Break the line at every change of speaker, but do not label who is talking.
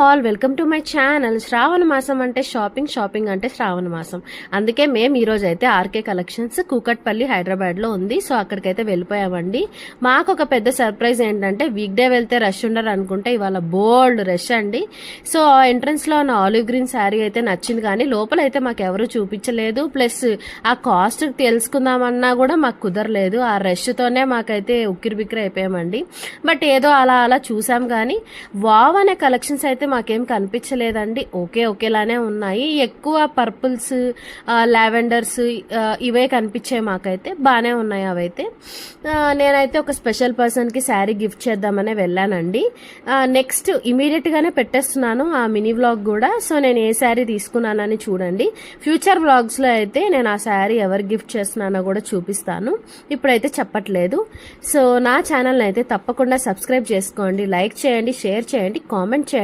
All welcome to my channel. Shravana మాసం అంటే shopping అంటే శ్రావణ మాసం. అందుకే మేము ఈరోజు అయితే ఆర్కే కలెక్షన్స్ కూకట్పల్లి హైదరాబాద్లో ఉంది. సో అక్కడికైతే వెళ్ళిపోయామండి. మాకు ఒక పెద్ద సర్ప్రైజ్ ఏంటంటే వీక్ డే వెళ్తే రష్ ఉండరు అనుకుంటే ఇవాళ బోల్డ్ రష్ అండి. సో ఎంట్రన్స్లో ఉన్న ఆలివ్ గ్రీన్ శారీ అయితే నచ్చింది, కానీ లోపల అయితే మాకు ఎవరు చూపించలేదు. ప్లస్ ఆ కాస్ట్ తెలుసుకుందామన్నా కూడా మాకు కుదరలేదు. ఆ రష్తోనే మాకైతే ఉక్కిరి బిక్కిరి అయిపోయామండి. బట్ ఏదో అలా అలా చూసాం, కానీ వావ్ అనే కలెక్షన్స్ అయితే మాకేం కనిపించలేదండి. ఒకేలానే ఉన్నాయి. ఎక్కువ పర్పుల్స్, లావెండర్స్ ఇవే కనిపించాయి మాకైతే. బాగానే ఉన్నాయి అవైతే. నేనైతే ఒక స్పెషల్ పర్సన్కి శారీ గిఫ్ట్ చేద్దామనే వెళ్ళానండి. నెక్స్ట్ ఇమీడియట్గానే పెట్టేస్తున్నాను ఆ మినీ వ్లాగ్ కూడా. సో నేను ఏ శారీ తీసుకున్నానని చూడండి. ఫ్యూచర్ వ్లాగ్స్లో అయితే నేను ఆ శారీ ఎవరు గిఫ్ట్ చేస్తున్నానో కూడా చూపిస్తాను. ఇప్పుడైతే చెప్పట్లేదు. సో నా ఛానల్ని అయితే తప్పకుండా సబ్స్క్రైబ్ చేసుకోండి, లైక్ చేయండి, షేర్ చేయండి, కామెంట్ చేయండి.